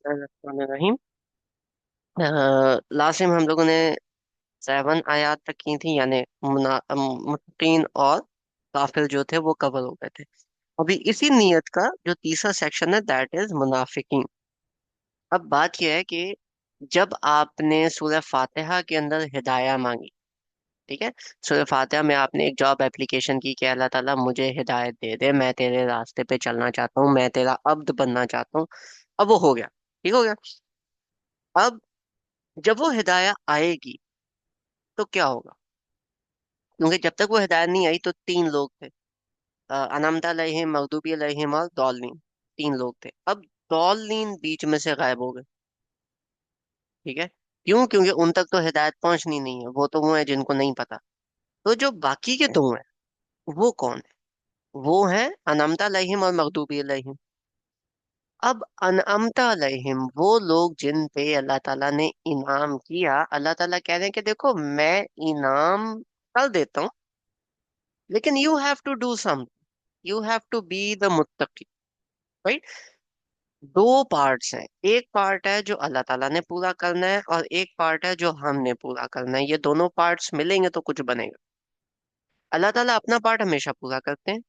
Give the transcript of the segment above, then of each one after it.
रहीम। Last time हम लोगों ने 7 आयत तक की थी, यानी मुत्तकीन और काफिर जो थे वो कवर हो गए थे। अभी इसी नियत का जो तीसरा सेक्शन है दैट इज मुनाफिकीन। अब बात यह है कि जब आपने सूरह फातिहा के अंदर हिदाया मांगी, ठीक है, सूरह फातिहा में आपने एक जॉब एप्लीकेशन की कि अल्लाह ताला मुझे हिदायत दे दे, मैं तेरे रास्ते पे चलना चाहता हूँ, मैं तेरा अब्द बनना चाहता हूँ। अब वो हो गया, ठीक हो गया। अब जब वो हिदाया आएगी तो क्या होगा? क्योंकि जब तक वो हिदायत नहीं आई तो तीन लोग थे, अनअमता अलैहिम, मगदूबी अलैहिम और दौलीन। तीन लोग थे। अब दौलीन बीच में से गायब हो गए। ठीक है, क्यों? क्योंकि उन तक तो हिदायत पहुंचनी नहीं है, वो तो वो है जिनको नहीं पता। तो जो बाकी के दो हैं वो कौन है? वो हैं अनअमता अलैहिम और मगदूबी अलैहिम। अब अनअमता अलैहिम वो लोग जिन पे अल्लाह ताला ने इनाम किया, अल्लाह ताला कह रहे हैं कि देखो मैं इनाम कर देता हूँ, लेकिन you have to do something, you have to be the मुत्तकी। राइट? दो पार्ट्स हैं, एक पार्ट है जो अल्लाह ताला ने पूरा करना है और एक पार्ट है जो हमने पूरा करना है। ये दोनों पार्ट्स मिलेंगे तो कुछ बनेगा। अल्लाह ताला अपना पार्ट हमेशा पूरा करते हैं।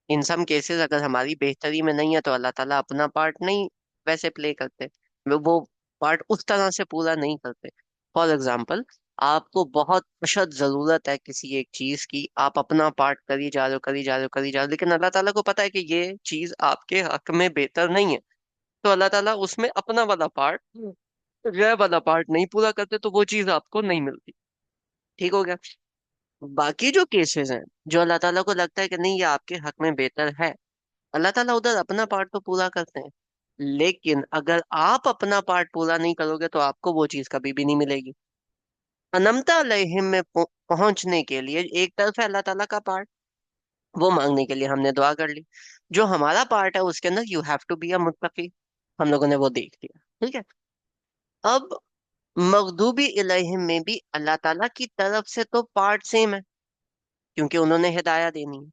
इन सम केसेस अगर हमारी बेहतरी में नहीं है तो अल्लाह ताला अपना पार्ट नहीं वैसे प्ले करते, वो पार्ट उस तरह से पूरा नहीं करते। फॉर एग्जाम्पल, आपको बहुत अशद जरूरत है किसी एक चीज की, आप अपना पार्ट करी जा रहे हो, करी जा रहे हो, करी जा रहे हो, लेकिन अल्लाह ताला को पता है कि ये चीज आपके हक में बेहतर नहीं है, तो अल्लाह ताला उसमें अपना वाला पार्ट, वह वाला पार्ट नहीं पूरा करते, तो वो चीज आपको नहीं मिलती। ठीक हो गया? बाकी जो केसेस हैं जो अल्लाह ताला को लगता है कि नहीं ये आपके हक में बेहतर है, अल्लाह ताला उधर अपना पार्ट तो पूरा करते हैं। लेकिन अगर आप अपना पार्ट पूरा नहीं करोगे तो आपको वो चीज कभी भी नहीं मिलेगी। अनमता अलैहिम में पहुंचने के लिए एक तरफ है अल्लाह ताला का पार्ट, वो मांगने के लिए हमने दुआ कर ली। जो हमारा पार्ट है उसके अंदर you have to be a मुत्तकी, हम लोगों ने वो देख लिया। ठीक है। अब मगदूबी इलैहिम में भी अल्लाह ताला की तरफ से तो पार्ट सेम है, क्योंकि उन्होंने हिदायत देनी है।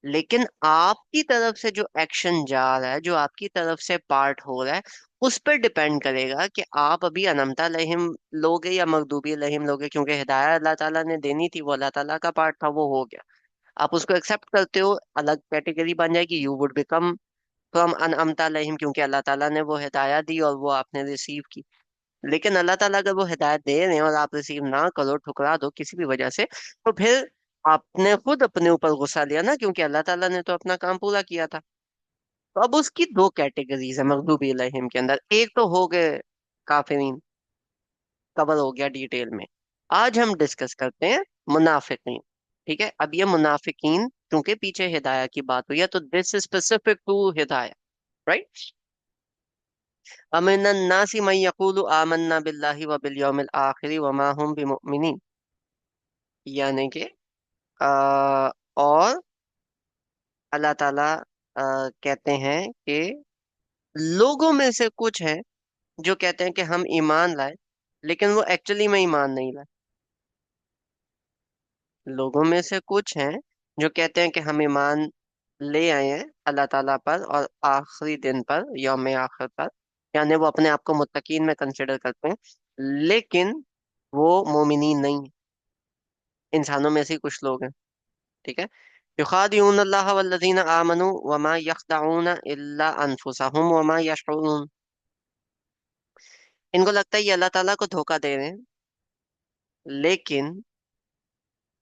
लेकिन आपकी तरफ से जो एक्शन जा रहा है, जो आपकी तरफ से पार्ट हो रहा है, उस पर डिपेंड करेगा कि आप अभी अनमता लहिम लोगे या मगदूबी लहिम लोगे। क्योंकि हिदायत अल्लाह ताला ने देनी थी, वो अल्लाह ताला का पार्ट था, वो हो गया। आप उसको एक्सेप्ट करते हो, अलग कैटेगरी बन जाएगी, यू वुड बिकम फ्रॉम अनअमता लहिम, क्योंकि अल्लाह ताला ने वो हिदायत दी और वो आपने रिसीव की। लेकिन अल्लाह ताला अगर वो हिदायत दे रहे हैं और आप रिसीव ना करो, ठुकरा दो किसी भी वजह से, तो फिर आपने खुद अपने ऊपर गुस्सा लिया ना, क्योंकि अल्लाह ताला ने तो अपना काम पूरा किया था। तो अब उसकी दो कैटेगरीज है मगदूबी अलैहिम के अंदर। एक तो हो गए काफिरीन, कवर हो गया डिटेल में। आज हम डिस्कस करते हैं मुनाफिकीन। ठीक है, अब ये मुनाफिकीन क्योंकि पीछे हिदाया की बात हुई है तो दिस इज स्पेसिफिक टू हिदाया। राइट? अमिनन नासी मन यकूलु आमन्ना बिल्लाहि व बिल यौमिल आखिर व मा हुम बिमुमिनीन। यानी कि और अल्लाह ताला कहते हैं कि लोगों में से कुछ हैं जो कहते हैं कि हम ईमान लाए, लेकिन वो एक्चुअली में ईमान नहीं लाए। लोगों में से कुछ हैं जो कहते हैं कि हम ईमान ले आए हैं अल्लाह ताला पर और आखिरी दिन पर, यौम आखिर पर, यानी वो अपने आप को मुत्तकीन में कंसिडर करते हैं, लेकिन वो मोमिनीन नहीं है। इंसानों में से ही कुछ लोग हैं। ठीक है। युखादिऊन अल्लाह वल्लज़ीना आमनू वमा यख्दऊन इल्ला अनफुसहुम वमा यशऊरून। इनको लगता है ये अल्लाह ताला को धोखा दे रहे हैं, लेकिन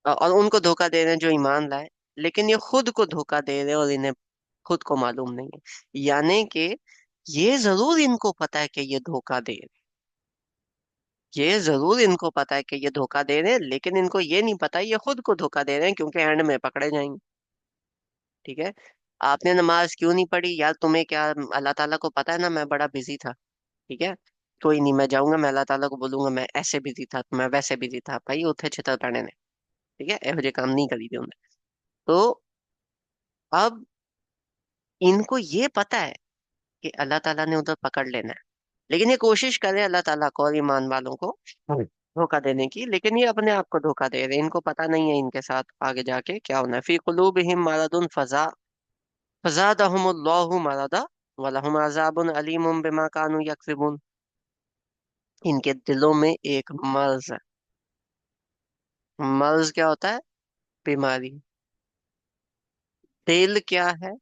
और उनको धोखा दे रहे हैं जो ईमान लाए, लेकिन ये खुद को धोखा दे रहे हैं और इन्हें खुद को मालूम नहीं है। यानी कि ये जरूर इनको पता है कि ये धोखा दे रहे हैं, ये जरूर इनको पता है कि ये धोखा दे रहे हैं, लेकिन इनको ये नहीं पता ये खुद को धोखा दे रहे हैं, क्योंकि एंड में पकड़े जाएंगे। ठीक है। आपने नमाज क्यों नहीं पढ़ी यार? तुम्हें क्या, अल्लाह ताला को पता है ना मैं बड़ा बिजी था। ठीक है, कोई नहीं, मैं जाऊंगा, मैं अल्लाह ताला को बोलूंगा मैं ऐसे बिजी था, मैं वैसे बिजी था, भाई उठे छितर पड़े ने। ठीक है, ਇਹੋ ਜਿਹੇ काम नहीं करी थे उन्हें। तो अब इनको ये पता है कि अल्लाह ताला ने उधर पकड़ लेना है, लेकिन ये कोशिश करे अल्लाह ताला को और ईमान वालों को धोखा देने की, लेकिन ये अपने आप को धोखा दे रहे हैं। इनको पता नहीं है इनके साथ आगे जाके क्या होना है। फी कुलूबिहिम मरदुन फजादहुमुल्लाहु मरदा। वलहुम अज़ाबुन अलीमुम बिमा कानू यक्सिबून। इनके दिलों में एक मर्ज है। मर्ज क्या होता है? बीमारी। दिल क्या है?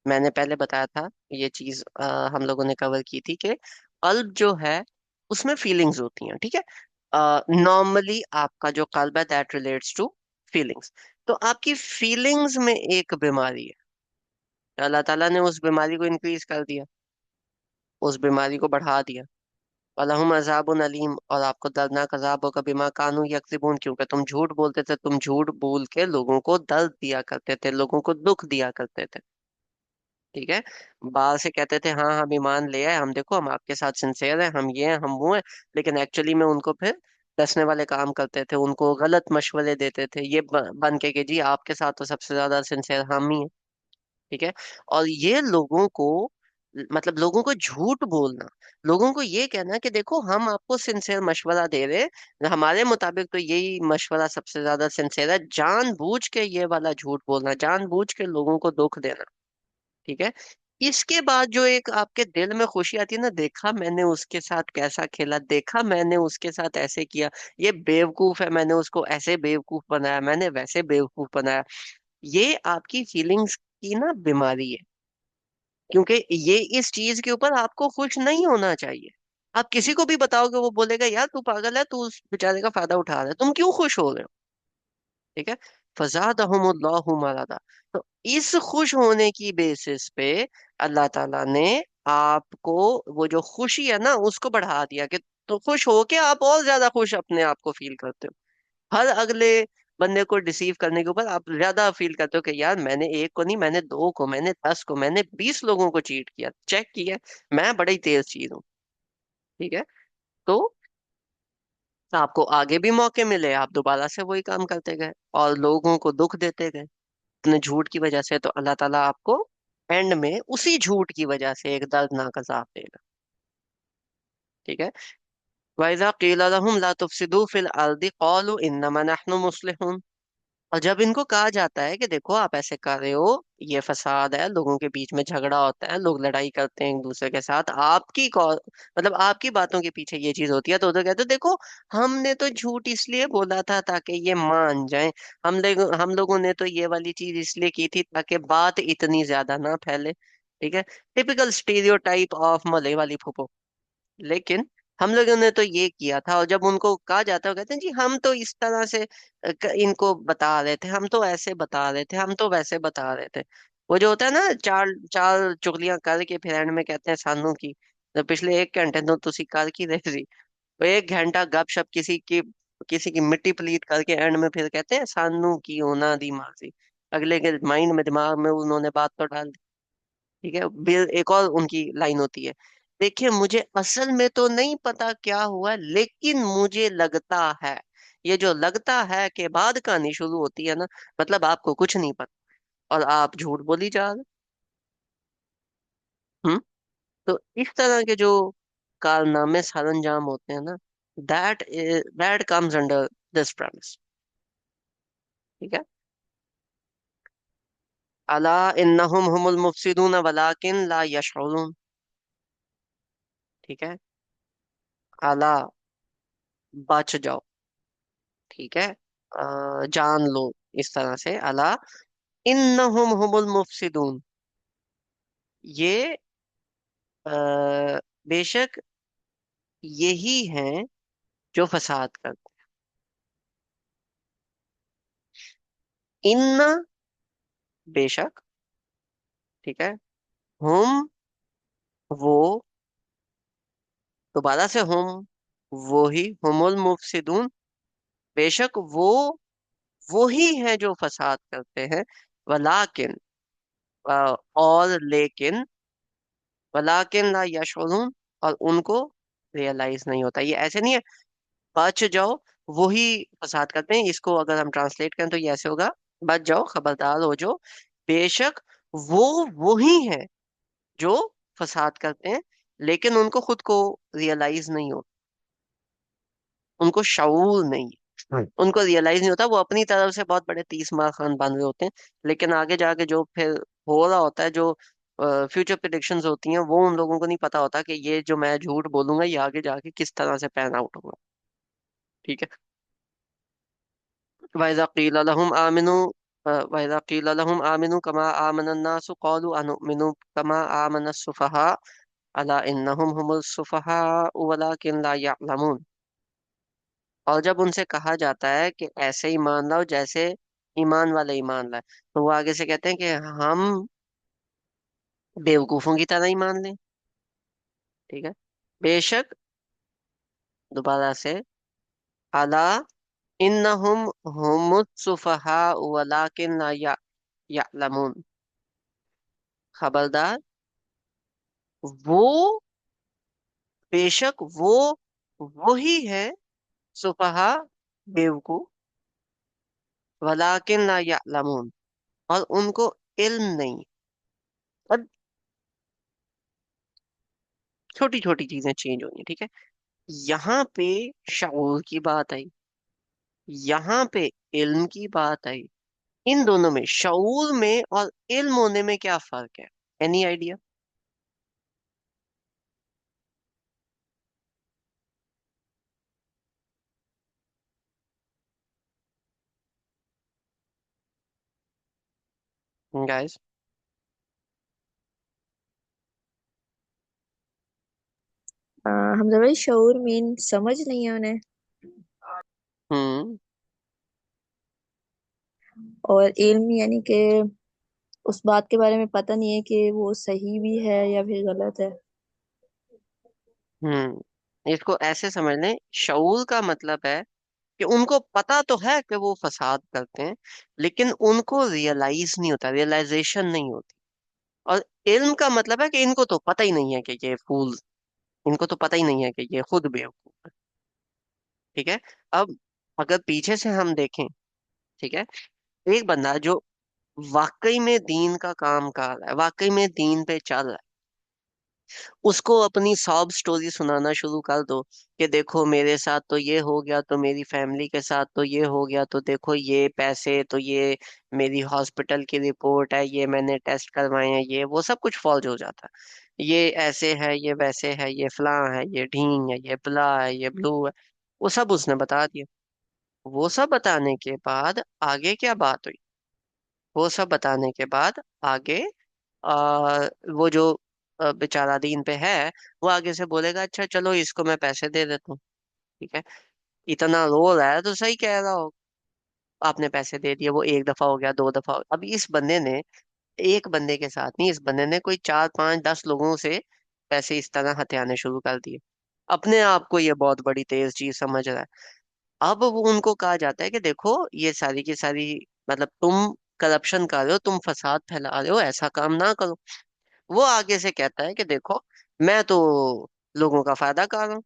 मैंने पहले बताया था, ये चीज हम लोगों ने कवर की थी कि कल्ब जो है उसमें फीलिंग्स होती हैं, ठीक है। नॉर्मली आपका जो कल्ब है दैट रिलेट्स टू फीलिंग्स। तो आपकी फीलिंग्स में एक बीमारी है, अल्लाह ताला ने उस बीमारी को इंक्रीज कर दिया, उस बीमारी को बढ़ा दिया। वलहुम अज़ाबुन अलीम, और आपको दर्दनाक अजाब होगा बिमा कानू यकसिबून, क्योंकि तुम झूठ बोलते थे, तुम झूठ बोल के लोगों को दर्द दिया करते थे, लोगों को दुख दिया करते थे। ठीक है। बाहर से कहते थे हाँ हम ईमान ले आए, हम देखो हम आपके साथ सिंसेयर हैं, हम ये हैं हम वो हैं, लेकिन एक्चुअली में उनको फिर डसने वाले काम करते थे, उनको गलत मशवरे देते थे, ये बन के कि जी आपके साथ तो सबसे ज्यादा सिंसेयर हम ही हैं। ठीक है। और ये लोगों को, मतलब लोगों को झूठ बोलना, लोगों को ये कहना कि देखो हम आपको सिंसेयर मशवरा दे रहे हैं, हमारे मुताबिक तो यही मशवरा सबसे ज्यादा सिंसेयर है, जानबूझ के ये वाला झूठ बोलना, जानबूझ के लोगों को दुख देना। ठीक है। इसके बाद जो एक आपके दिल में खुशी आती है ना, देखा मैंने उसके साथ कैसा खेला, देखा मैंने उसके साथ ऐसे किया, ये बेवकूफ है, मैंने उसको ऐसे बेवकूफ बनाया, मैंने वैसे बेवकूफ बनाया, ये आपकी फीलिंग्स की ना बीमारी है। क्योंकि ये इस चीज के ऊपर आपको खुश नहीं होना चाहिए। आप किसी को भी बताओगे वो बोलेगा यार तू पागल है, तू उस बेचारे का फायदा उठा रहा है, तुम क्यों खुश हो रहे हो? ठीक है। फजादहुमुल्लाहु मरादा। तो इस खुश होने की बेसिस पे अल्लाह ताला ने आपको वो जो खुशी है ना उसको बढ़ा दिया, कि तो खुश हो के आप और ज्यादा खुश अपने आप को फील करते हो। हर अगले बंदे को डिसीव करने के ऊपर आप ज्यादा फील करते हो कि यार मैंने एक को नहीं, मैंने दो को, मैंने 10 को, मैंने 20 लोगों को चीट किया, चेक किया, मैं बड़ा ही तेज चीज हूँ। ठीक है। तो आपको आगे भी मौके मिले, आप दोबारा से वही काम करते गए और लोगों को दुख देते गए अपने झूठ की वजह से, तो अल्लाह ताला आपको एंड में उसी झूठ की वजह से एक दर्दनाक अजाब देगा। ठीक है। वाइजा कील लहुम ला तुफसिदू फिल अर्दि क़ालू इन्नमा नहनु मुस्लिहून। और जब इनको कहा जाता है कि देखो आप ऐसे कर रहे हो, ये फसाद है, लोगों के बीच में झगड़ा होता है, लोग लड़ाई करते हैं एक दूसरे के साथ, आपकी मतलब आपकी बातों के पीछे ये चीज होती है, तो उधर कहते हैं, देखो हमने तो झूठ इसलिए बोला था ताकि ये मान जाएं, हम लोगों ने तो ये वाली चीज इसलिए की थी ताकि बात इतनी ज्यादा ना फैले। ठीक है। टिपिकल स्टीरियोटाइप ऑफ मले वाली फूफो। लेकिन हम लोगों ने तो ये किया था, और जब उनको कहा जाता है वो कहते हैं जी हम तो इस तरह से इनको बता रहे थे, हम तो ऐसे बता रहे थे, हम तो वैसे बता रहे थे। वो जो होता है ना, चार चार चुगलियां करके फिर एंड में कहते हैं सानू की, तो पिछले 1 घंटे तो तुसी कर की रहे थी। वो 1 घंटा गपशप किसी की मिट्टी पलीत करके एंड में फिर कहते हैं सानू की होना दी मासी। अगले के माइंड में, दिमाग में उन्होंने बात तो डाल दी। ठीक है। फिर एक और उनकी लाइन होती है, देखिए मुझे असल में तो नहीं पता क्या हुआ, लेकिन मुझे लगता है। ये जो लगता है के बाद कहानी शुरू होती है ना, मतलब आपको कुछ नहीं पता और आप झूठ बोली जा रहे। हम्म। तो इस तरह के जो कारनामे सरंजाम होते हैं ना, that comes under this premise। ठीक है। अला इन्नहुम हुमुल मुफसिदून वलाकिन ला यशउरून। ठीक है। अला, बच जाओ। ठीक है। जान लो, इस तरह से अला इन्नहुम हुमुल मुफसिदून, ये बेशक यही हैं जो फसाद करते हैं। इन्ना, बेशक। ठीक है। हम, वो, दोबारा से हम, वो ही, हुमुल मुफसिदून, बेशक वो ही है जो फसाद करते हैं। वलाकिन, और लेकिन, वलाकिन ला यशउरून, और उनको रियलाइज नहीं होता, ये ऐसे नहीं है बच जाओ, वही फसाद करते हैं। इसको अगर हम ट्रांसलेट करें तो ये ऐसे होगा, बच जाओ, खबरदार हो जाओ, बेशक वो वही है जो फसाद करते हैं, लेकिन उनको खुद को रियलाइज नहीं होता, उनको शऊर नहीं है। उनको रियलाइज नहीं होता, वो अपनी तरफ से बहुत बड़े 30 मार खान बन रहे होते हैं, लेकिन आगे जाके जो फिर हो रहा होता है, जो फ्यूचर प्रिडिक्शंस होती हैं वो उन लोगों को नहीं पता होता कि ये जो मैं झूठ बोलूंगा ये आगे जाके किस तरह से पैन आउट होगा। ठीक है। वैज़ा क़ील लहुम आमिनू वैज़ा क़ील लहुम आमिनू कमा आमन अन्नासु क़ालू अनुमिनु कमा आमन अस्सुफ़हा अला इन्नहुम हुमुस सुफ़हा वलाकिन ला यअलमून। और जब उनसे कहा जाता है कि ऐसे ईमान लाओ जैसे ईमान वाले ईमान लाए, तो वो आगे से कहते हैं कि हम बेवकूफों की तरह ईमान लें। ठीक है। बेशक, दोबारा से, अला इन्नहुम हुमुस सुफहा वलाकिन ला यअलमून। खबरदार, वो, बेशक वो ही है सुफहा, बेवकूफ, वलाकिन ला यअलमून, और उनको इल्म नहीं। अब छोटी छोटी चीजें चेंज होनी है, ठीक है। यहाँ पे शऊर की बात आई, यहाँ पे इल्म की बात आई। इन दोनों में, शऊर में और इल्म होने में क्या फर्क है? Any idea? गाइस। हमजा भाई शऊर मीन समझ नहीं है उन्हें। हम्म। और इल्म यानी कि उस बात के बारे में पता नहीं है कि वो सही भी है या फिर गलत है। इसको ऐसे समझ लें, शऊर का मतलब है कि उनको पता तो है कि वो फसाद करते हैं, लेकिन उनको रियलाइज नहीं होता, रियलाइजेशन नहीं होती। और इल्म का मतलब है कि इनको तो पता ही नहीं है कि ये फूल, इनको तो पता ही नहीं है कि ये खुद बेवकूफ है। ठीक है। अब अगर पीछे से हम देखें, ठीक है, एक बंदा जो वाकई में दीन का काम कर रहा है, वाकई में दीन पे चल रहा है, उसको अपनी सॉब स्टोरी सुनाना शुरू कर दो कि देखो मेरे साथ तो ये हो गया, तो मेरी फैमिली के साथ तो ये हो गया, तो देखो ये पैसे, तो ये मेरी हॉस्पिटल की रिपोर्ट है, ये मैंने टेस्ट करवाए हैं, ये वो सब कुछ फॉल्स हो जाता है। ये ऐसे है, ये वैसे है, ये फलां है, ये ढींग है, ये ब्ला है, ये ब्लू है। वो सब उसने बता दिया। वो सब बताने के बाद आगे क्या बात हुई? वो सब बताने के बाद आगे वो जो बेचारा दीन पे है, वो आगे से बोलेगा अच्छा चलो इसको मैं पैसे दे देता हूँ। ठीक है। इतना रो रहा है तो सही कह रहा हो, आपने पैसे दे दिए, वो एक दफा हो गया, दो दफा हो गया। अब इस बंदे ने, एक बंदे के साथ नहीं, इस बंदे ने कोई 4 5 10 लोगों से पैसे इस तरह हथियाने शुरू कर दिए। अपने आप को ये बहुत बड़ी तेज चीज समझ रहा है। अब वो उनको कहा जाता है कि देखो ये सारी की सारी, मतलब तुम करप्शन कर रहे हो, तुम फसाद फैला रहे हो, ऐसा काम ना करो। वो आगे से कहता है कि देखो मैं तो लोगों का फायदा कर रहा हूँ।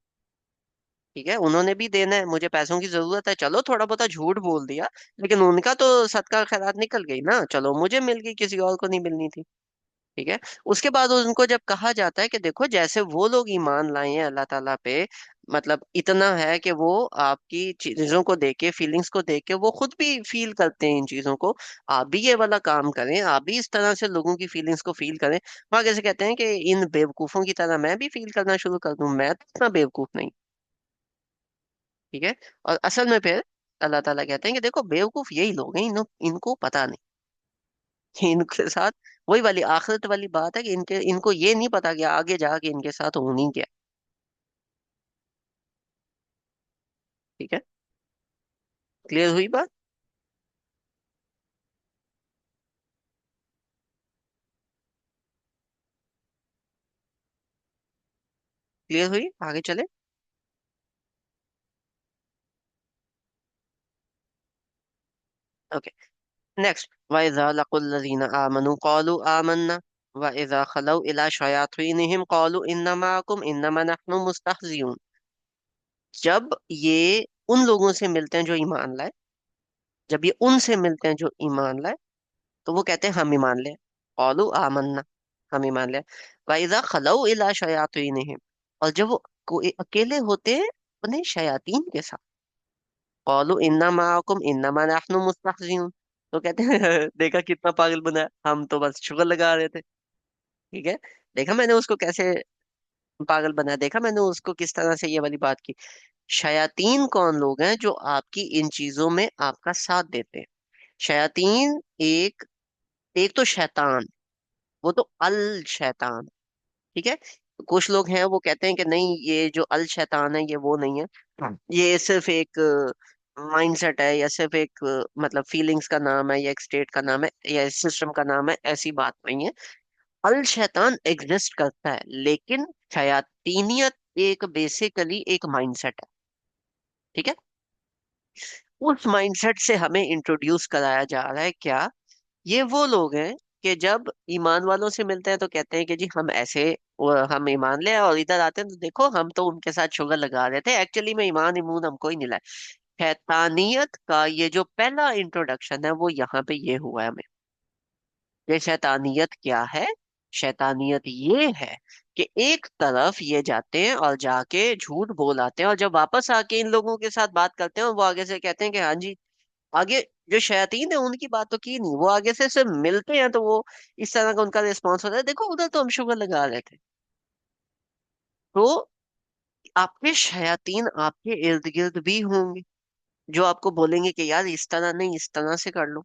ठीक है, उन्होंने भी देना है, मुझे पैसों की जरूरत है, चलो थोड़ा बहुत झूठ बोल दिया, लेकिन उनका तो सदका खैरात निकल गई ना, चलो मुझे मिल गई, किसी और को नहीं मिलनी थी। ठीक है। उसके बाद उनको जब कहा जाता है कि देखो जैसे वो लोग ईमान लाए हैं अल्लाह ताला पे, मतलब इतना है कि वो आपकी चीजों को देख के, फीलिंग्स को देख के वो खुद भी फील करते हैं इन चीजों को, आप भी ये वाला काम करें, आप भी इस तरह से लोगों की फीलिंग्स को फील करें। वहां कैसे कहते हैं कि इन बेवकूफों की तरह मैं भी फील करना शुरू कर दूं, मैं तो इतना बेवकूफ नहीं। ठीक है। और असल में फिर अल्लाह ताला कहते हैं कि देखो बेवकूफ यही लोग हैं, इनको पता नहीं कि इनके साथ वही वाली आखिरत वाली बात है कि इनके इनको ये नहीं पता कि आगे जाके इनके साथ होनी क्या है। ठीक है। क्लियर हुई बात? क्लियर हुई? आगे चले। ओके। नेक्स्ट, वाइजा लकुल्लज़ीना आमनु क़ालू आमन्ना व इज़ा खलौ इला शयातीनिहिम क़ालू इन्ना माअकुम इन्नमा नहनु मुस्तहज़िऊन। जब ये उन लोगों से मिलते हैं जो ईमान लाए, जब ये उनसे मिलते हैं जो ईमान लाए, तो वो कहते हैं हम ईमान ले। कौलू आमन्ना, हम ईमान ले। वाइजा खलौ इला शयातीनिहिम, और जब वो अकेले होते हैं अपने शयातीन के साथ, कौलू इन्ना माअकुम इन्नमा नहनु मुस्तहजिऊन, तो कहते हैं देखा कितना पागल बना है, हम तो बस शुक्र लगा रहे थे। ठीक है, देखा मैंने उसको कैसे पागल बनाया, देखा मैंने उसको किस तरह से ये वाली बात की। शयातीन कौन लोग हैं जो आपकी इन चीजों में आपका साथ देते हैं? शयातीन एक, एक तो शैतान, वो तो अल शैतान, ठीक है। कुछ लोग हैं वो कहते हैं कि नहीं, ये जो अल शैतान है ये वो नहीं है, ये सिर्फ एक माइंडसेट है, या सिर्फ एक मतलब फीलिंग्स का नाम है, या एक स्टेट का नाम है, या सिस्टम का नाम है, ऐसी बात नहीं है। अल शैतान एग्जिस्ट करता है, लेकिन शयातीनियत एक बेसिकली एक माइंडसेट है, ठीक है। उस माइंडसेट से हमें इंट्रोड्यूस कराया जा रहा है क्या? ये वो लोग हैं कि जब ईमान वालों से मिलते हैं तो कहते हैं कि जी हम ऐसे, हम ईमान ले आए, और इधर आते हैं तो देखो हम तो उनके साथ शुगर लगा रहे थे, एक्चुअली में ईमान इमून हमको ही मिला है। शैतानियत का ये जो पहला इंट्रोडक्शन है वो यहाँ पे ये हुआ है हमें। ये शैतानियत क्या है? शैतानियत ये है कि एक तरफ ये जाते हैं और जाके झूठ बोल आते हैं, और जब वापस आके इन लोगों के साथ बात करते हैं वो आगे से कहते हैं कि हाँ जी, आगे जो शयातीन है उनकी बात तो की नहीं, वो आगे से सिर्फ मिलते हैं तो वो इस तरह का उनका रिस्पॉन्स होता है, देखो उधर तो हम शुगर लगा रहे थे। तो आपके शयातीन आपके इर्द गिर्द भी होंगे जो आपको बोलेंगे कि यार इस तरह नहीं, इस तरह से कर लो,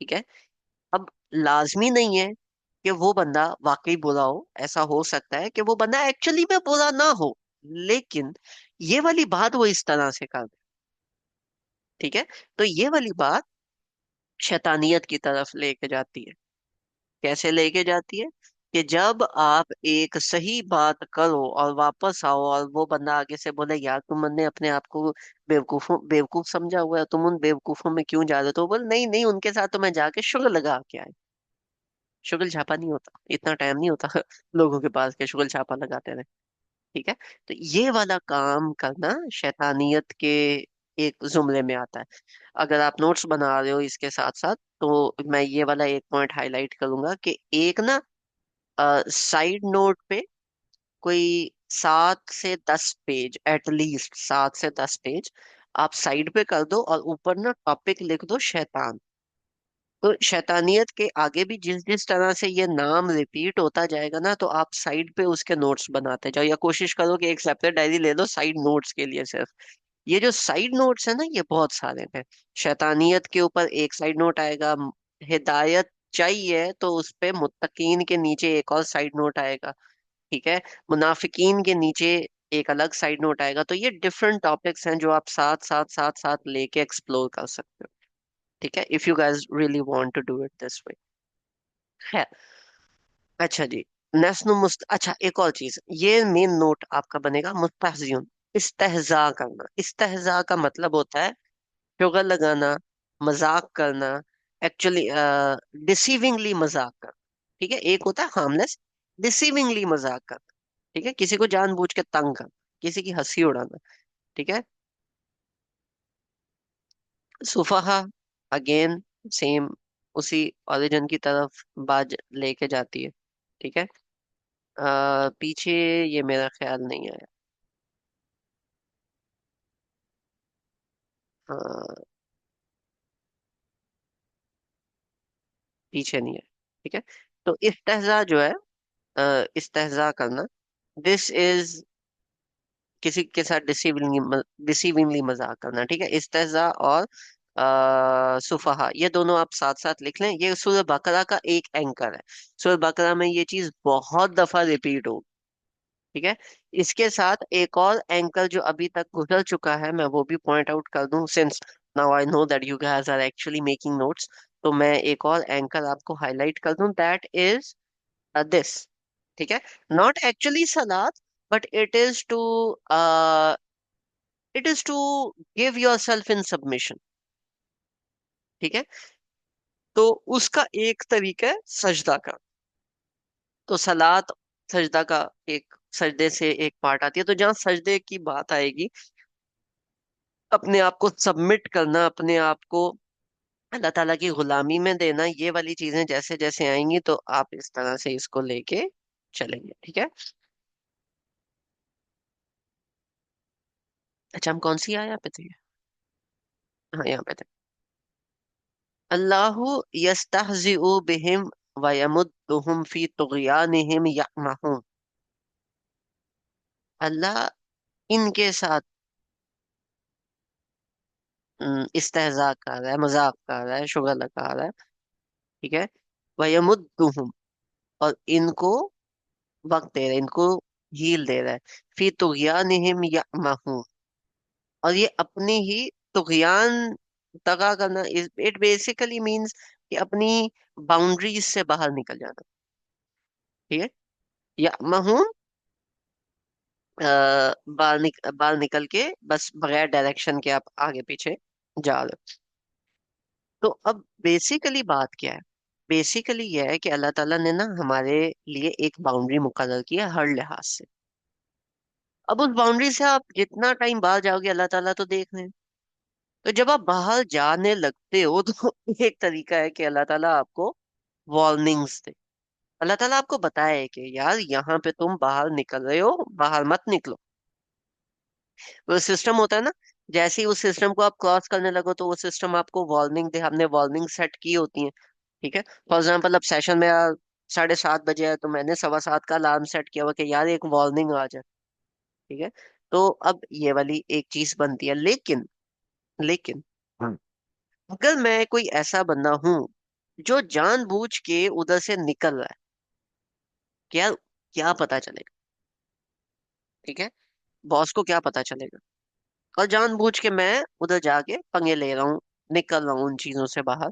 ठीक है। अब लाजमी नहीं है कि वो बंदा वाकई बुरा हो, ऐसा हो सकता है कि वो बंदा एक्चुअली में बुरा ना हो, लेकिन ये वाली बात वो इस तरह से कर दे, ठीक है। तो ये वाली बात शैतानियत की तरफ लेके जाती है। कैसे लेके जाती है? कि जब आप एक सही बात करो और वापस आओ और वो बंदा आगे से बोले यार तुमने अपने आप को बेवकूफ समझा हुआ है, तुम उन बेवकूफों में क्यों जा रहे हो, तो बोले नहीं नहीं, उनके साथ तो मैं जाके शुगर लगा के आए। शुगर छापा नहीं होता, इतना टाइम नहीं होता लोगों के पास के शुगर छापा लगाते रहे, ठीक है। तो ये वाला काम करना शैतानियत के एक जुमरे में आता है। अगर आप नोट्स बना रहे हो इसके साथ साथ, तो मैं ये वाला एक पॉइंट हाईलाइट करूंगा कि एक ना साइड नोट पे कोई 7 से 10 पेज, एटलीस्ट 7 से 10 पेज आप साइड पे कर दो, और ऊपर ना टॉपिक लिख दो शैतान। तो शैतानियत के आगे भी जिस जिस तरह से ये नाम रिपीट होता जाएगा ना, तो आप साइड पे उसके नोट्स बनाते जाओ, या कोशिश करो कि एक सेपरेट डायरी ले लो साइड नोट्स के लिए सिर्फ। ये जो साइड नोट्स है ना, ये बहुत सारे हैं। शैतानियत के ऊपर एक साइड नोट आएगा, हिदायत चाहिए तो उस पे मुत्तकीन के नीचे एक और साइड नोट आएगा, ठीक है। मुनाफिकीन के नीचे एक अलग साइड नोट आएगा। तो ये डिफरेंट टॉपिक्स हैं जो आप साथ साथ साथ साथ लेके एक्सप्लोर कर सकते हो, ठीक है, if you guys really want to do it this way. खैर, अच्छा जी। अच्छा, एक और चीज, ये मेन नोट आपका बनेगा मुस्तहजियुन, इस्तेहजा करना। इस्तेहजा का मतलब होता है शुगर लगाना, मजाक करना, एक्चुअली डिसीविंगली मजाक करना, ठीक है। एक होता है हार्मलेस, डिसीविंगली मजाक करना, ठीक है, किसी को जानबूझ के तंग करना, किसी की हंसी उड़ाना, ठीक है। सुफहा, अगेन सेम, उसी ओरिजिन की तरफ बाज लेके जाती है, ठीक है। पीछे ये मेरा ख्याल नहीं आया। अ, पीछे नहीं है, ठीक है। तो इस्तेहजा जो है, इस्तेहजा करना, दिस इज किसी के साथ डिसीविंगली मजाक करना, ठीक है। इस्तेहजा और सुफहा, ये दोनों आप साथ साथ लिख लें, ये सूरह बकरा का एक एंकर है। सूरह बकरा में ये चीज बहुत दफा रिपीट हो, ठीक है। इसके साथ एक और एंकर जो अभी तक गुजर चुका है, मैं वो भी पॉइंट आउट कर दूं, since now I know that you guys are actually making notes. तो मैं एक और एंकर आपको हाईलाइट कर दूं, दैट इज दिस, ठीक है। Not actually salad, but it is to give yourself in submission, ठीक है। तो उसका एक तरीका है सजदा का। तो सलात सजदा का एक, सजदे से एक पार्ट आती है, तो जहाँ सजदे की बात आएगी, अपने आप को सबमिट करना, अपने आप को अल्लाह ताला की गुलामी में देना, ये वाली चीजें जैसे जैसे आएंगी तो आप इस तरह से इसको लेके चलेंगे, ठीक है। अच्छा, हम कौन सी आया पे थे? हाँ, यहाँ पे थे। अल्लाहु यस्तहजिउ बिहिम वयमुद्दुहुम फी तुग़यानिहिम यअमहून। अल्लाह इनके साथ इस्तेहजा कर रहा है, मजाक कर रहा है, शुगर लगा रहा है। ठीक है। वयमुद्दुहुम, और इनको वक्त दे रहा है, इनको हील दे रहा है। फी तुग़यानिहिम यअमहून, और ये अपनी ही तुग़यान, तगा करना, इट बेसिकली मीन्स कि अपनी बाउंड्रीज से बाहर निकल जाना। ठीक है। यअमहून, बाहर निकल के बस बगैर डायरेक्शन के आप आगे पीछे जा रहे हो। तो अब बेसिकली बात क्या है? बेसिकली यह है कि अल्लाह ताला ने ना हमारे लिए एक बाउंड्री मुकर्रर की है हर लिहाज से। अब उस बाउंड्री से आप जितना टाइम बाहर जाओगे अल्लाह ताला तो देख रहे हैं। तो जब आप बाहर जाने लगते हो तो एक तरीका है कि अल्लाह ताला आपको वार्निंग्स दे। अल्लाह ताला आपको बताए कि यार यहाँ पे तुम बाहर निकल रहे हो, बाहर मत निकलो। वो सिस्टम होता है ना, जैसे ही उस सिस्टम को आप क्रॉस करने लगो तो वो सिस्टम आपको वार्निंग दे। हमने वार्निंग सेट की होती है। ठीक है। फॉर एग्जाम्पल, अब सेशन में 7:30 बजे है तो मैंने 7:15 का अलार्म सेट किया हुआ कि यार एक वार्निंग आ जाए। ठीक है। तो अब ये वाली एक चीज बनती है, लेकिन लेकिन अगर मैं कोई ऐसा बंदा हूं जो जानबूझ के उधर से निकल रहा है, क्या क्या पता चलेगा? ठीक है। बॉस को क्या पता चलेगा? और जानबूझ के मैं उधर जाके पंगे ले रहा हूँ, निकल रहा हूँ उन चीजों से बाहर।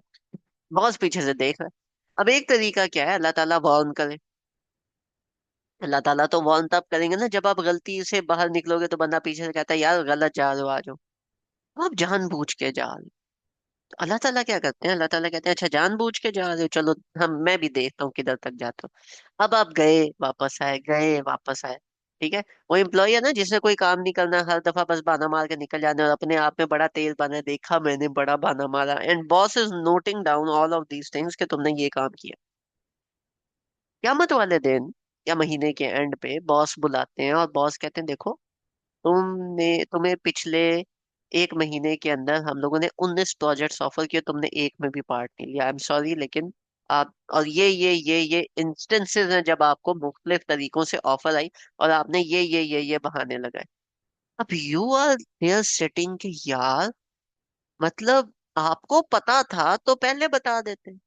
बॉस पीछे से देख रहा है। अब एक तरीका क्या है, अल्लाह ताला वार्न करे। अल्लाह ताला तो वार्न तब करेंगे ना जब आप गलती से बाहर निकलोगे तो बंदा पीछे से कहता है यार गलत जा रहे हो, आ जाओ। आप जानबूझ के जा रहे हो। तो अल्लाह ताला क्या करते हैं? अल्लाह ताला कहते हैं अच्छा जानबूझ के जा रहे हो, चलो हम मैं भी देखता हूँ किधर तक जाता हूँ। अब आप गए वापस आए, गए वापस आए। ठीक है। वो एम्प्लॉय है ना जिसने कोई काम नहीं करना, हर दफा बस बहाना मार के निकल जाना और अपने आप में बड़ा तेज बना है, देखा मैंने बड़ा बहाना मारा, and boss is noting down all of these things कि तुमने ये काम किया। क़यामत वाले दिन या महीने के एंड पे बॉस बुलाते हैं और बॉस कहते हैं देखो, तुम्हें पिछले 1 महीने के अंदर हम लोगों ने 19 प्रोजेक्ट्स ऑफर किए, तुमने एक में भी पार्ट नहीं लिया। आई एम सॉरी, लेकिन आप, और ये इंस्टेंसेस हैं जब आपको मुख्तलिफ तरीकों से ऑफर आई और आपने ये बहाने लगाए। अब यू आर हियर सिटिंग कि यार, मतलब आपको पता था तो पहले बता देते।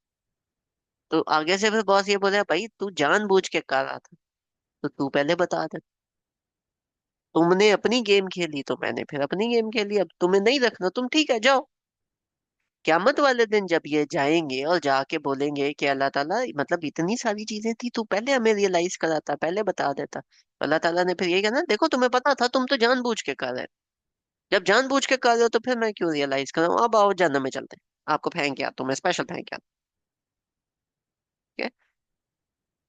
तो आगे से फिर बॉस ये बोले भाई तू जानबूझ के कर रहा था, तो तू पहले बता दे। तुमने अपनी गेम खेली तो मैंने फिर अपनी गेम खेली, अब तुम्हें नहीं रखना, तुम ठीक है जाओ। क्यामत वाले दिन जब ये जाएंगे और जाके बोलेंगे कि अल्लाह ताला, मतलब इतनी सारी चीजें थी, तू पहले हमें रियलाइज कराता, पहले बता देता। अल्लाह ताला ने फिर यही कहना देखो तुम्हें पता था, तुम तो जानबूझ के कर रहे हो। जब जानबूझ के कर रहे हो तो फिर मैं क्यों रियलाइज कराऊं? अब आओ जन्नत में चलते हैं, आपको फेंक के आता हूं, मैं स्पेशल फेंक के आता हूं। ठीक है।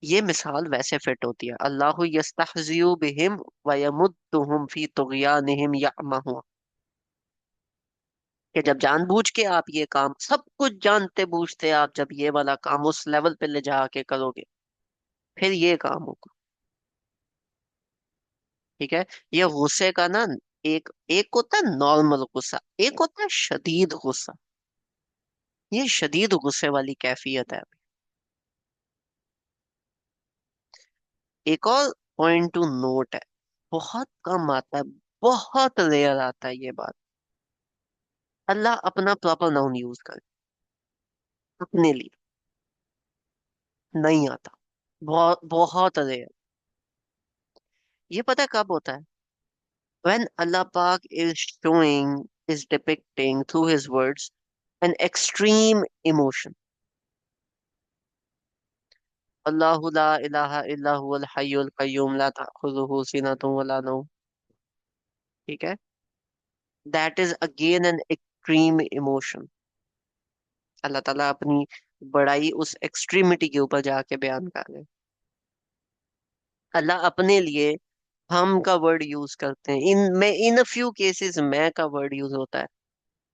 ये मिसाल वैसे फिट होती है, अल्लाहु यस्तहजियु बिहिम व यमुद्दुहुम फी तुग़यानिहिम यअमहून, कि जब जानबूझ के आप ये काम, सब कुछ जानते बूझते आप जब ये वाला काम उस लेवल पे ले जाके करोगे, फिर ये काम होगा। ठीक है। ये गुस्से का ना, एक एक होता है नॉर्मल गुस्सा, एक होता है शदीद गुस्सा। ये शदीद गुस्से वाली कैफियत है। एक और पॉइंट टू नोट है, बहुत कम आता है, बहुत रेयर आता है ये बात। अल्लाह अपना प्रॉपर नाउन यूज करे अपने लिए, नहीं आता। बहुत बहुत रेयर। ये पता है कब होता है? When Allah Pak is showing, is depicting through his words an extreme emotion. Allahu la ilaha illa huwal hayyul qayyum la ta'khudhuhu sinatun wa la nawm. ठीक है। That is again an extreme emotion. अल्लाह ताला अपनी बड़ाई उस extremity के ऊपर जाके बयान कर रहे हैं। अल्लाह अपने लिए हम का वर्ड यूज करते हैं, इन अ फ्यू केसेस मैं का वर्ड यूज होता है।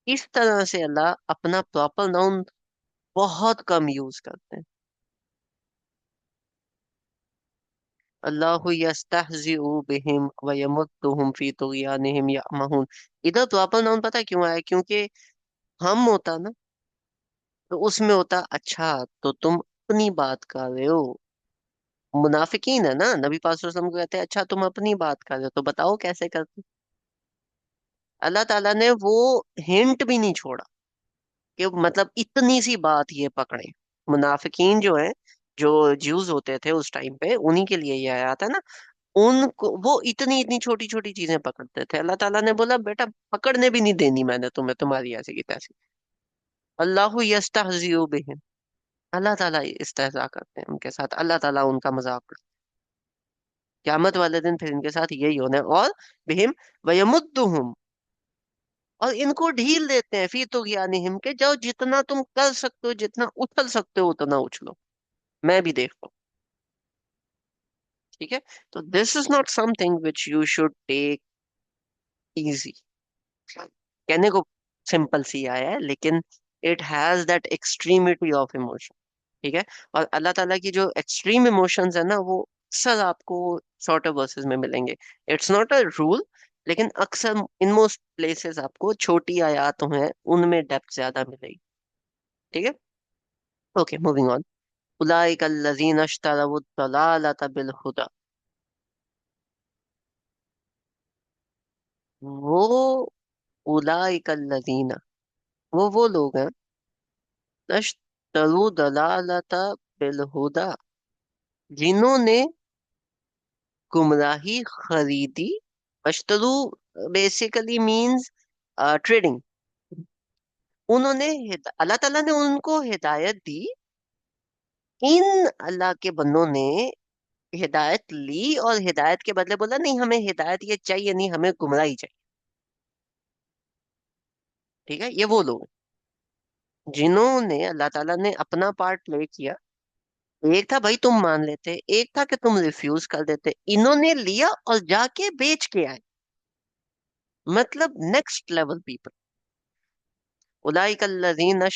इस तरह से अल्लाह अपना प्रॉपर नाउन बहुत कम यूज करते हैं। अल्लाहु यस्तहजिउ बिहिम व यमुद्दुहुम फी तुग़यानिहिम यअमहून। इधर प्रॉपर नाउन पता है क्यों आया? क्योंकि हम होता ना, तो उसमें होता अच्छा, तो तुम अपनी बात कर रहे हो। मुनाफिकीन है ना, नबी पाक सल्लल्लाहु अलैहि वसल्लम को कहते हैं अच्छा तुम अपनी बात कर रहे हो तो बताओ कैसे करते। अल्लाह ताला ने वो हिंट भी नहीं छोड़ा कि मतलब इतनी सी बात ये पकड़े। मुनाफिकीन जो है, जो ज्यूज होते थे उस टाइम पे, उन्हीं के लिए ये आया था ना। उनको वो इतनी इतनी छोटी छोटी चीजें पकड़ते थे, अल्लाह ताला ने बोला बेटा पकड़ने भी नहीं देनी मैंने तुम्हें तुम्हारी ऐसी की तैसी। अल्लाहु यस्तहजिउ बिहिम, अल्लाह ताला इस्तेहजा करते हैं उनके साथ, अल्लाह ताला उनका मजाक उड़ाता है। क्यामत वाले दिन फिर इनके साथ यही होना है। और बिहिम वयमुद्दुहुम, और इनको ढील देते हैं फी तुगयानिहिम के, जाओ जितना तुम कर सकते हो, जितना उछल सकते हो उतना उछलो, मैं भी देखता हूँ। ठीक है। तो this is not something which you should take easy. कहने को सिंपल सी आया है, लेकिन it has that extremity of emotion. ठीक है। और अल्लाह ताला की जो एक्सट्रीम इमोशंस है ना, वो अक्सर आपको शॉर्टर वर्सेस में मिलेंगे। इट्स नॉट अ रूल, लेकिन अक्सर इन मोस्ट प्लेसेस आपको छोटी आयात हैं उनमें डेप्थ ज्यादा मिलेगी। ठीक है। Okay, moving on. उलाइक अल्लज़ीना इश्तरऊ दलालता बिल हुदा, वो उलाइक अल्लज़ीना, वो लोग हैं, इश्तरऊ दलालता बिल हुदा, जिन्होंने गुमराही खरीदी। अश्तरू बेसिकली मींस ट्रेडिंग। उन्होंने अल्लाह ताला ने उनको हिदायत दी, इन अल्लाह के बंदों ने हिदायत ली और हिदायत के बदले बोला नहीं हमें हिदायत ये चाहिए नहीं, हमें गुमराही चाहिए। ठीक है। ये वो लोग हैं जिन्होंने, अल्लाह ताला ने अपना पार्ट प्ले किया। एक था भाई तुम मान लेते, एक था कि तुम रिफ्यूज कर देते, इन्होंने लिया और जाके बेच के आए। मतलब नेक्स्ट लेवल पीपल। उलाइक अल्लज़ीना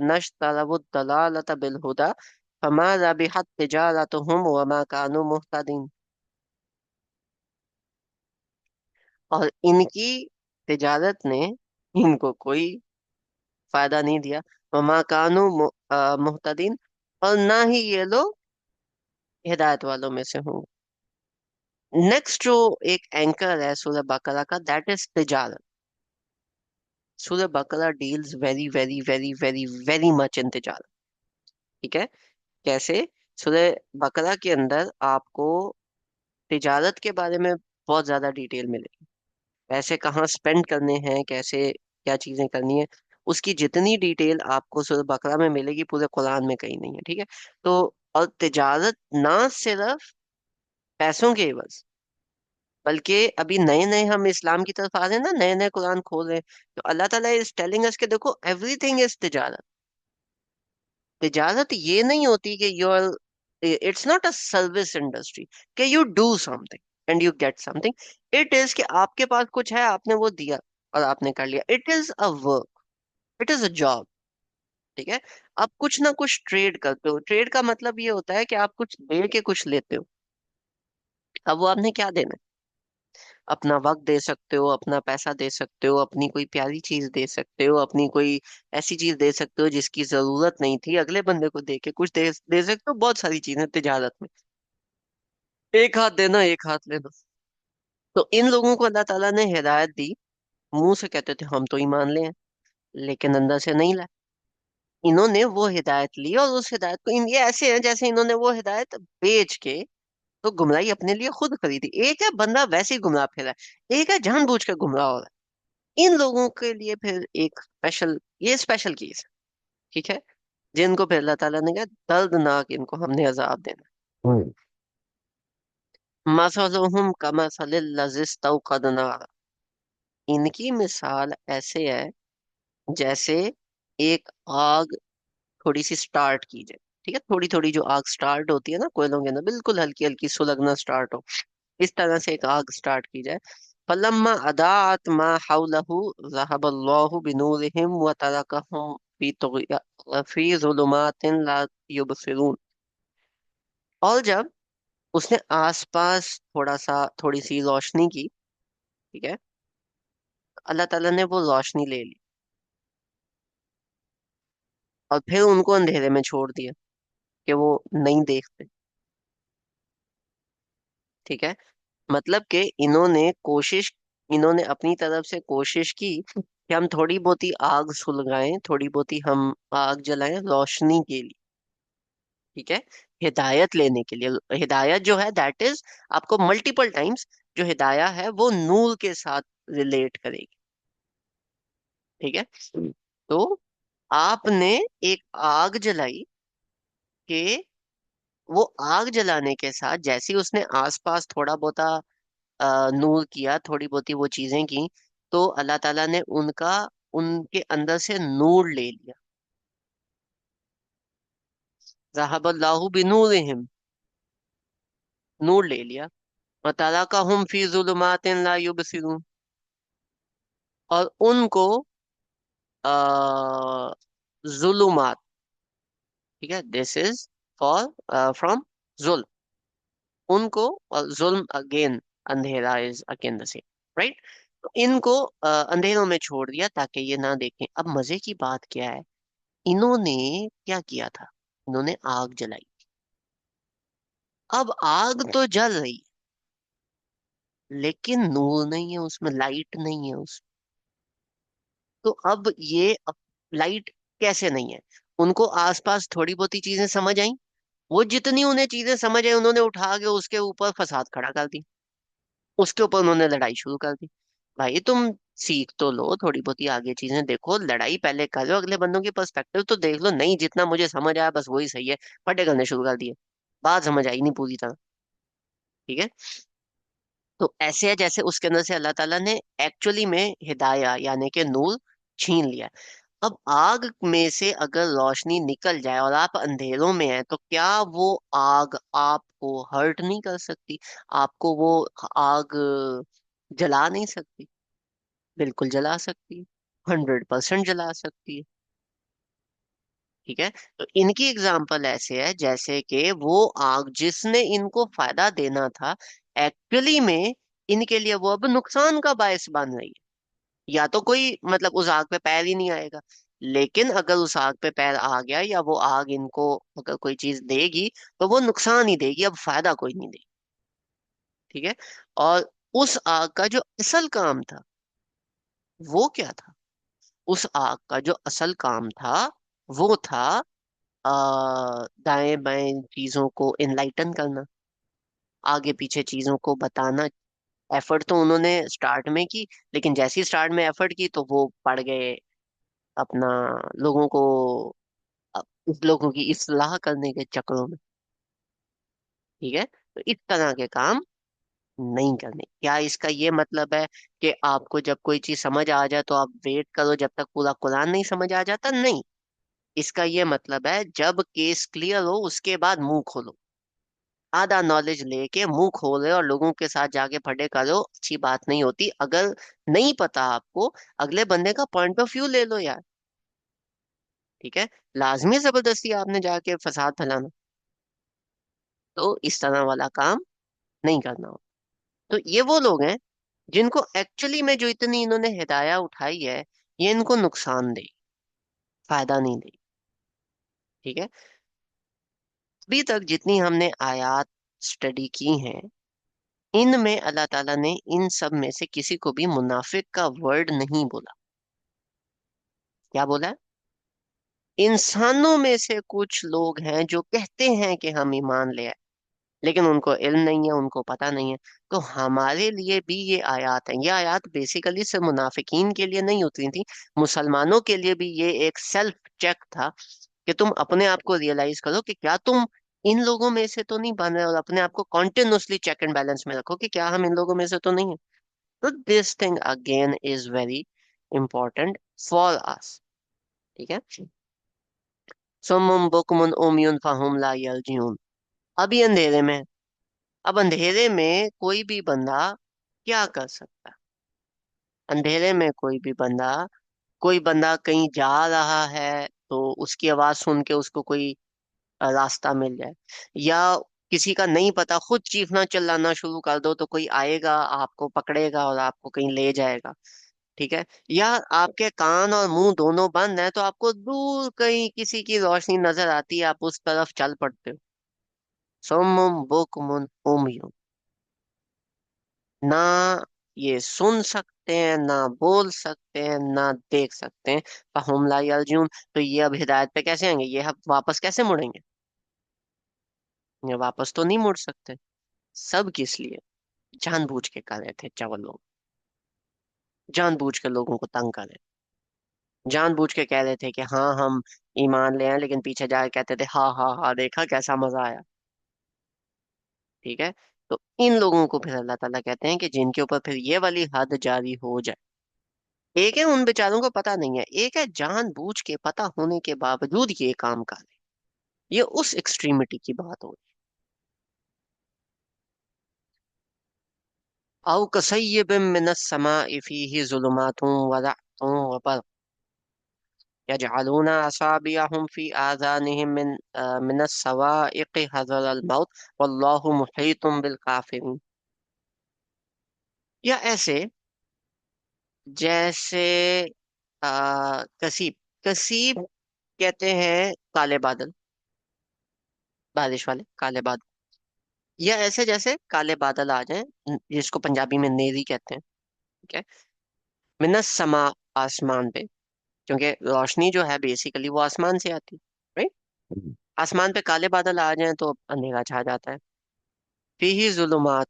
नश्तरव दलालत बिल हुदा फमा रबिहत तिजारतुहुम वमा कानू मुहतदीन। और इनकी तिजारत ने इनको कोई फायदा नहीं दिया। वमा कानू मुहतदीन, और ना ही ये लोग हिदायत वालों में से होंगे। नेक्स्ट जो एक एंकर है सूरह बकरा का, दैट इज तिजारत। सूरह बकरा deals very very very very very much in तिजारत। ठीक है। कैसे? सूरह बकरा के अंदर आपको तिजारत के बारे में बहुत ज्यादा डिटेल मिलेगी। पैसे कहाँ स्पेंड करने हैं, कैसे क्या चीजें करनी है, उसकी जितनी डिटेल आपको सूरह बकरा में मिलेगी पूरे कुरान में कहीं नहीं है। ठीक है। तो और तिजारत ना सिर्फ पैसों के एवज, बल्कि अभी नए नए हम इस्लाम की तरफ आ रहे हैं ना, नए नए कुरान खोल रहे हैं, तो अल्लाह ताला इज टेलिंग अस कि देखो एवरीथिंग इज तिजारत। तिजारत ये नहीं होती कि your, it's not a service industry कि you do something and you get something. It is कि आपके पास कुछ है, आपने वो दिया और आपने कर लिया। It is a work, it is a job. ठीक है। आप कुछ ना कुछ ट्रेड करते हो। ट्रेड का मतलब ये होता है कि आप कुछ दे के कुछ लेते हो। अब वो आपने क्या देना है? अपना वक्त दे सकते हो, अपना पैसा दे सकते हो, अपनी कोई प्यारी चीज दे सकते हो, अपनी कोई ऐसी चीज दे सकते हो जिसकी जरूरत नहीं थी, अगले बंदे को दे के कुछ दे सकते हो। बहुत सारी चीजें तिजारत में, एक हाथ देना एक हाथ लेना। तो इन लोगों को अल्लाह ताला ने हिदायत दी। मुंह से कहते थे हम तो ईमान ले हैं, लेकिन अंदर से नहीं लाए। इन्होंने वो हिदायत ली और उस हिदायत को, इन ये ऐसे हैं जैसे इन्होंने वो हिदायत बेच के तो गुमराही अपने लिए खुद खरीदी। एक है बंदा वैसे ही गुमराह फिरा है, एक है जानबूझ कर गुमराह हो रहा है। इन लोगों के लिए फिर एक स्पेशल, ये स्पेशल केस है। ठीक है। जिनको फिर अल्लाह ताला ने कहा दर्दनाक इनको हमने अजाब देना। मसलुहुम कमसलिल लज़ी इस्तौक़द नारा, इनकी मिसाल ऐसे है जैसे एक आग थोड़ी सी स्टार्ट की जाए। ठीक है। थोड़ी थोड़ी जो आग स्टार्ट होती है ना कोयलों के अंदर, बिल्कुल हल्की हल्की सुलगना स्टार्ट हो, इस तरह से एक आग स्टार्ट की जाए। फलम्मा अदाअत मा हौलहु ज़हबल्लाहु बिनूरिहिम व तरकहुम फी ज़ुलुमातिन ला युबसिरून। और जब उसने आसपास थोड़ा सा थोड़ी सी रोशनी की, ठीक है, अल्लाह ताला ने वो रोशनी ले ली और फिर उनको अंधेरे में छोड़ दिया। कि वो नहीं देखते। ठीक है, मतलब कि इन्होंने अपनी तरफ से कोशिश की कि हम थोड़ी बहुत ही आग सुलगाएं, थोड़ी बहुत ही हम आग जलाएं रोशनी के लिए। ठीक है, हिदायत लेने के लिए। हिदायत जो है दैट इज, आपको मल्टीपल टाइम्स जो हिदायत है वो नूर के साथ रिलेट करेगी। ठीक है, तो आपने एक आग जलाई कि वो आग जलाने के साथ जैसे ही उसने आसपास थोड़ा बहुत नूर किया, थोड़ी बहुत ही वो चीजें की, तो अल्लाह ताला ने उनके अंदर से नूर ले लिया। ज़हबल्लाहु बिनूरिहिम, नूर ले लिया। व तराकहुम फी ज़ुलुमातिन ला युबसिरून, और उनको आ, जुलुमात, ठीक है, दिस इज फॉर फ्रॉम जुल्म, उनको, और जुल्म अगेन, अंधेरा is again the same, right. तो इनको अंधेरों में छोड़ दिया ताकि ये ना देखें। अब मजे की बात क्या है, इन्होंने क्या किया था, इन्होंने आग जलाई। अब आग तो जल रही है, लेकिन नूर नहीं है उसमें, लाइट नहीं है उसमें। तो अब ये लाइट कैसे नहीं है, उनको आसपास थोड़ी बहुत ही चीजें समझ आई, वो जितनी उन्हें चीजें समझ आई उन्होंने उठा के उसके ऊपर फसाद खड़ा कर दी, उसके ऊपर उन्होंने लड़ाई शुरू कर दी। भाई तुम सीख तो लो, थोड़ी बहुत ही आगे चीजें देखो, लड़ाई पहले करो, अगले बंदों की पर्सपेक्टिव तो देख लो। नहीं, जितना मुझे समझ आया बस वही सही है, फटे करने शुरू कर दिए, बात समझ आई नहीं पूरी तरह। ठीक है, तो ऐसे है जैसे उसके अंदर से अल्लाह ताला ने एक्चुअली में हिदाया यानी कि नूर छीन लिया। अब आग में से अगर रोशनी निकल जाए और आप अंधेरों में हैं, तो क्या वो आग आपको हर्ट नहीं कर सकती? आपको वो आग जला नहीं सकती? बिल्कुल जला सकती है, 100% जला सकती है। ठीक है, तो इनकी एग्जाम्पल ऐसे है जैसे कि वो आग जिसने इनको फायदा देना था, एक्चुअली में इनके लिए वो अब नुकसान का बायस बन रही है। या तो कोई मतलब उस आग पे पैर ही नहीं आएगा, लेकिन अगर उस आग पे पैर आ गया या वो आग इनको अगर कोई चीज देगी, तो वो नुकसान ही देगी, अब फायदा कोई नहीं देगी। ठीक है, और उस आग का जो असल काम था वो क्या था? उस आग का जो असल काम था वो था दाएं बाएं चीजों को इनलाइटन करना, आगे पीछे चीजों को बताना। एफर्ट तो उन्होंने स्टार्ट में की, लेकिन जैसे ही स्टार्ट में एफर्ट की तो वो पड़ गए अपना लोगों को, उस लोगों की इस्लाह करने के चक्रों में। ठीक है, तो इस तरह के काम नहीं करने। क्या इसका ये मतलब है कि आपको जब कोई चीज समझ आ जाए तो आप वेट करो जब तक पूरा कुरान नहीं समझ आ जाता? नहीं, इसका ये मतलब है जब केस क्लियर हो उसके बाद मुंह खोलो। आधा नॉलेज लेके मुंह खोले और लोगों के साथ जाके फटे करो, अच्छी बात नहीं होती। अगर नहीं पता आपको, अगले बंदे का पॉइंट ऑफ व्यू ले लो यार। ठीक है, लाजमी जबरदस्ती आपने जाके फसाद फैलाना, तो इस तरह वाला काम नहीं करना हो। तो ये वो लोग हैं जिनको एक्चुअली में जो इतनी इन्होंने हिदायत उठाई है, ये इनको नुकसान दे, फायदा नहीं दे। ठीक है, अभी तक जितनी हमने आयात स्टडी की हैं, इनमें अल्लाह ताला ने इन सब में से किसी को भी मुनाफिक का वर्ड नहीं बोला। क्या बोला है? इंसानों में से कुछ लोग हैं जो कहते हैं कि हम ईमान ले आए, लेकिन उनको इल्म नहीं है, उनको पता नहीं है। तो हमारे लिए भी ये आयत है, ये आयत बेसिकली सिर्फ मुनाफिकीन के लिए नहीं उतरी थी, मुसलमानों के लिए भी ये एक सेल्फ चेक था कि तुम अपने आप को रियलाइज करो कि क्या तुम इन लोगों में से तो नहीं बन रहे, और अपने आप को कॉन्टिन्यूसली चेक एंड बैलेंस में रखो कि क्या हम इन लोगों में से तो नहीं है। तो this thing again is very important for us. ठीक है, सुम्मुन बुकमुन उम्युन फहुम ला यर्जिऊन। अभी अंधेरे में, अब अंधेरे में कोई भी बंदा क्या कर सकता है? अंधेरे में कोई बंदा कहीं जा रहा है तो उसकी आवाज सुन के उसको कोई रास्ता मिल जाए, या किसी का नहीं पता खुद चीखना चिल्लाना शुरू कर दो तो कोई आएगा आपको पकड़ेगा और आपको कहीं ले जाएगा। ठीक है, या आपके कान और मुंह दोनों बंद है तो आपको दूर कहीं किसी की रोशनी नजर आती है, आप उस तरफ चल पड़ते हो। सुम्मुम बुकमुन उमयुन, ना ये सुन सकते हैं, ना बोल सकते हैं, ना देख सकते हैं। फहुम ला यर्जिऊन, तो ये अब हिदायत पे कैसे आएंगे, ये अब वापस कैसे मुड़ेंगे? ये वापस तो नहीं मुड़ सकते। सब किस लिए? जानबूझ के कर रहे थे चावल लोग, जानबूझ के लोगों को तंग कर रहे, जानबूझ के कह रहे थे कि हाँ हम ईमान ले आए, लेकिन पीछे जाके कहते थे हाँ हाँ हाँ देखा कैसा मजा आया। ठीक है, तो इन लोगों को फिर अल्लाह ताला कहते हैं कि जिनके ऊपर फिर ये वाली हद जारी हो जाए। एक है उन बेचारों को पता नहीं है, एक है जानबूझ के पता होने के बावजूद ये काम कर रहे। ये उस एक्सट्रीमिटी की बात हो रही। औ कसय्यिबिम मिनस समाइ फीहि ज़ुलुमातुन व रअदुन व बर्क़ यजअलूना असाबिअहुम फी आज़ानिहिम मिनस सवाइक़ि हज़रल मौत वल्लाहु मुहीतुम बिल काफ़िरीन। या ऐसे जैसे कसीब, कसीब कहते हैं काले बादल, बारिश वाले काले बादल। या ऐसे जैसे काले बादल आ जाएं, जिसको पंजाबी में नेरी कहते हैं। ठीक है, मिनस समा, आसमान पे, क्योंकि रोशनी जो है बेसिकली वो आसमान से आती है, राइट। आसमान पे काले बादल आ जाएं तो अंधेरा छा जाता है। फीही जुलुमात,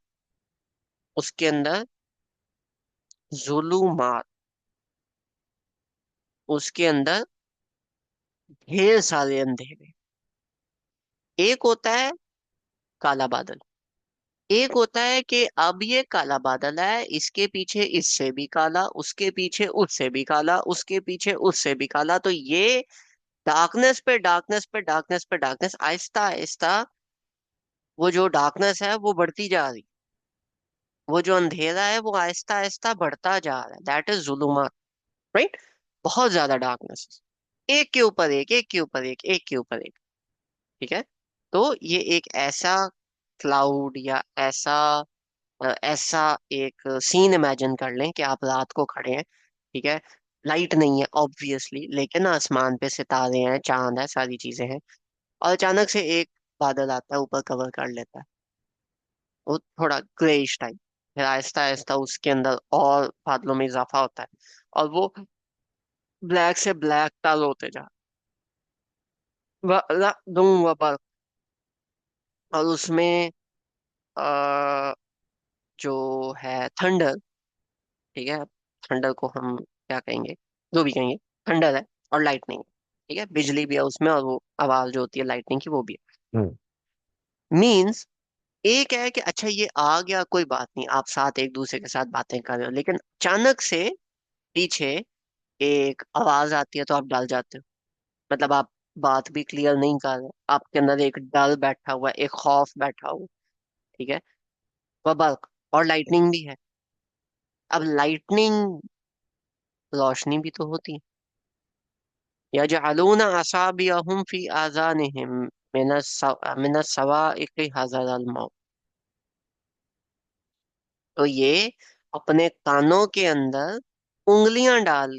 उसके अंदर जुलुमात, उसके अंदर ढेर सारे अंधेरे। एक होता है काला बादल, एक होता है कि अब ये काला बादल है, इसके पीछे इससे भी काला, उसके पीछे उससे भी काला, उसके पीछे उससे भी काला, तो ये डार्कनेस पे डार्कनेस पे डार्कनेस पे डार्कनेस, आहिस्ता आहिस्ता वो जो डार्कनेस है वो बढ़ती जा रही, वो जो अंधेरा है वो आहिस्ता आहिस्ता बढ़ता जा रहा है, दैट इज जुलुमात, राइट। बहुत ज्यादा डार्कनेस, एक के ऊपर एक, एक के ऊपर एक, एक के ऊपर एक। ठीक है, तो ये एक ऐसा क्लाउड या ऐसा ऐसा एक सीन इमेजिन कर लें कि आप रात को खड़े हैं, ठीक है, लाइट नहीं है ऑब्वियसली, लेकिन आसमान पे सितारे हैं, चांद है, सारी चीजें हैं, और अचानक से एक बादल आता है ऊपर कवर कर लेता है, वो थोड़ा ग्रेइश टाइप, फिर आहिस्ता आहिस्ता उसके अंदर और बादलों में इजाफा होता है, और वो ब्लैक से ब्लैक टाल होते जा, दूं वबर, और उसमें अ, जो है थंडर, ठीक है, थंडर को हम क्या कहेंगे, जो भी कहेंगे, थंडर है, और लाइटनिंग, ठीक है, बिजली भी है उसमें, और वो आवाज जो होती है लाइटनिंग की वो भी है। मीन्स एक है कि अच्छा ये आ गया, कोई बात नहीं, आप साथ एक दूसरे के साथ बातें कर रहे हो, लेकिन अचानक से पीछे एक आवाज आती है तो आप डल जाते हो, मतलब आप बात भी क्लियर नहीं कर रहे, आपके अंदर एक डर बैठा हुआ है, एक खौफ बैठा हुआ है। ठीक है, वह बल्क, और लाइटनिंग भी है। अब लाइटनिंग रोशनी भी तो होती है। यजअलून असाबिअहुम फी आज़ानिहिम मिनस सवाइक़ि हज़रल मौत, तो ये अपने कानों के अंदर उंगलियां डाल,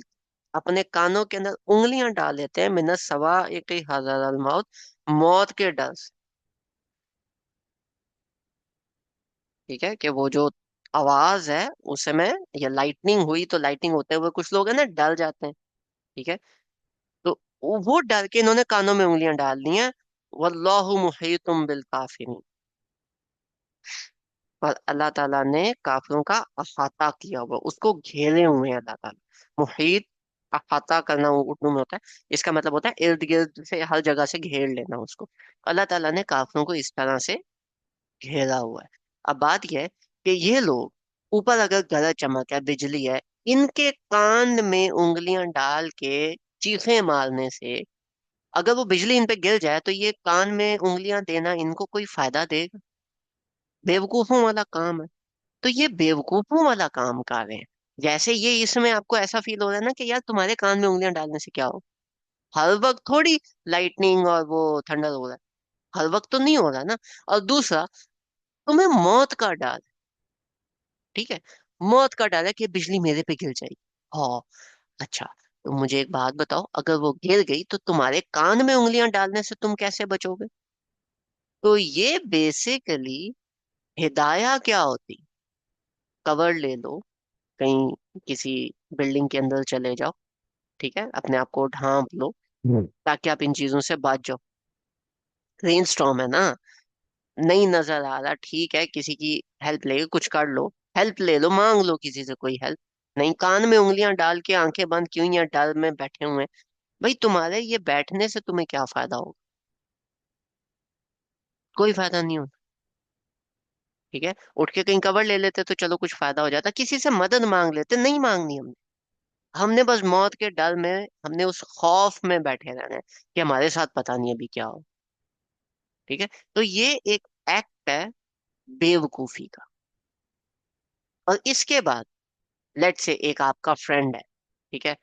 अपने कानों के अंदर उंगलियां डाल लेते हैं, मिनस सवाइक़ि हज़रल मौत, मौत के डर से। ठीक है, कि वो जो आवाज है उस समय, या लाइटनिंग हुई तो लाइटनिंग होते हुए कुछ लोग है ना डर जाते हैं। ठीक है, तो वो डर के इन्होंने कानों में उंगलियां डाल दी हैं। वल्लाहु मुहीतुम बिल काफिरीन, और अल्लाह ताला ने काफिरों का अहाता किया हुआ, उसको घेरे हुए हैं अल्लाह ताला। मुहीत, अहाता करना वो उर्दू में होता है, इसका मतलब होता है इर्द गिर्द से हर जगह से घेर लेना उसको। अल्लाह ताला ने काफिरों को इस तरह से घेरा हुआ है। अब बात यह है कि ये लोग, ऊपर अगर गरज चमक है, बिजली है, इनके कान में उंगलियां डाल के चीखें मारने से, अगर वो बिजली इन पे गिर जाए तो ये कान में उंगलियां देना इनको कोई फायदा देगा? बेवकूफों वाला काम है। तो ये बेवकूफों वाला काम कर रहे हैं। जैसे ये इसमें आपको ऐसा फील हो रहा है ना कि यार तुम्हारे कान में उंगलियां डालने से क्या हो, हर वक्त थोड़ी लाइटनिंग और वो थंडर हो रहा है, हर वक्त तो नहीं हो रहा ना। और दूसरा, तुम्हें मौत का डर, ठीक है, मौत का डर है कि बिजली मेरे पे गिर जाएगी, हाँ। अच्छा, तो मुझे एक बात बताओ, अगर वो गिर गई तो तुम्हारे कान में उंगलियां डालने से तुम कैसे बचोगे? तो ये बेसिकली हिदाया क्या होती? कवर ले लो, कहीं किसी बिल्डिंग के अंदर चले जाओ, ठीक है, अपने आप को ढांप लो, ताकि आप इन चीजों से बच जाओ। रेन स्टॉर्म है ना, नहीं नजर आ रहा, ठीक है, किसी की हेल्प लेके कुछ कर लो, हेल्प ले लो, मांग लो किसी से कोई हेल्प। नहीं, कान में उंगलियां डाल के आंखें बंद क्यों या डर में बैठे हुए हैं? भाई तुम्हारे ये बैठने से तुम्हें क्या फायदा होगा? कोई फायदा नहीं होता। ठीक है, उठ के कहीं कवर ले लेते तो चलो कुछ फायदा हो जाता, किसी से मदद मांग लेते, नहीं मांगनी हमने। हमने बस मौत के डर में, हमने उस खौफ में बैठे रहना है कि हमारे साथ पता नहीं अभी क्या हो। ठीक है, तो ये एक एक्ट है बेवकूफी का। और इसके बाद लेट से एक आपका फ्रेंड है, ठीक है,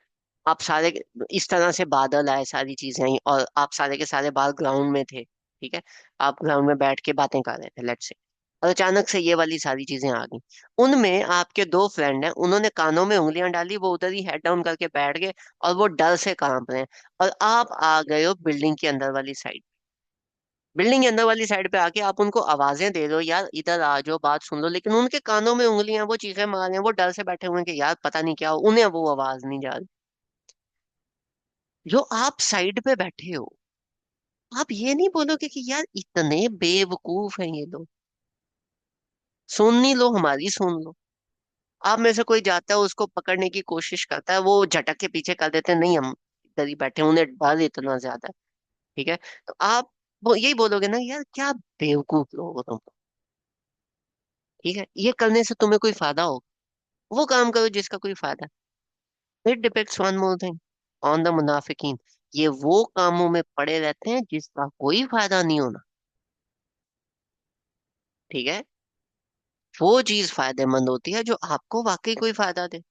आप सारे, इस तरह से बादल आए, सारी चीजें आई, और आप सारे के सारे बाहर ग्राउंड में थे, ठीक है, आप ग्राउंड में बैठ के बातें कर रहे थे लेट से, और अचानक से ये वाली सारी चीजें आ गई। उनमें आपके दो फ्रेंड हैं, उन्होंने कानों में उंगलियां डाली, वो उधर ही हेड डाउन करके बैठ गए, और वो डर से कांप रहे हैं। और आप आ गए हो बिल्डिंग के अंदर वाली साइड, बिल्डिंग के अंदर वाली साइड पे आके आप उनको आवाजें दे रहे हो, यार इधर आ जाओ, बात सुन लो, लेकिन उनके कानों में उंगलियां, वो चीखें मार रहे हैं, वो डर से बैठे हुए हैं कि यार पता नहीं क्या हो, उन्हें वो आवाज नहीं जा रही। जो आप साइड पे बैठे हो, आप ये नहीं बोलोगे कि यार इतने बेवकूफ हैं ये लोग, सुन नहीं लो हमारी, सुन लो। आप में से कोई जाता है, उसको पकड़ने की कोशिश करता है, वो झटक के पीछे कर देते हैं, नहीं हम इधर ही बैठे हैं, उन्हें डर इतना ज्यादा है। ठीक है, तो आप वो यही बोलोगे ना, यार क्या बेवकूफ लोग हो तुम। ठीक है, ये करने से तुम्हें कोई फायदा होगा? वो काम करो जिसका कोई फायदा। It depends one more thing on the मुनाफिकीन। ये वो कामों में पड़े रहते हैं जिसका कोई फायदा नहीं होना। ठीक है, वो चीज फायदेमंद होती है जो आपको वाकई कोई फायदा दे।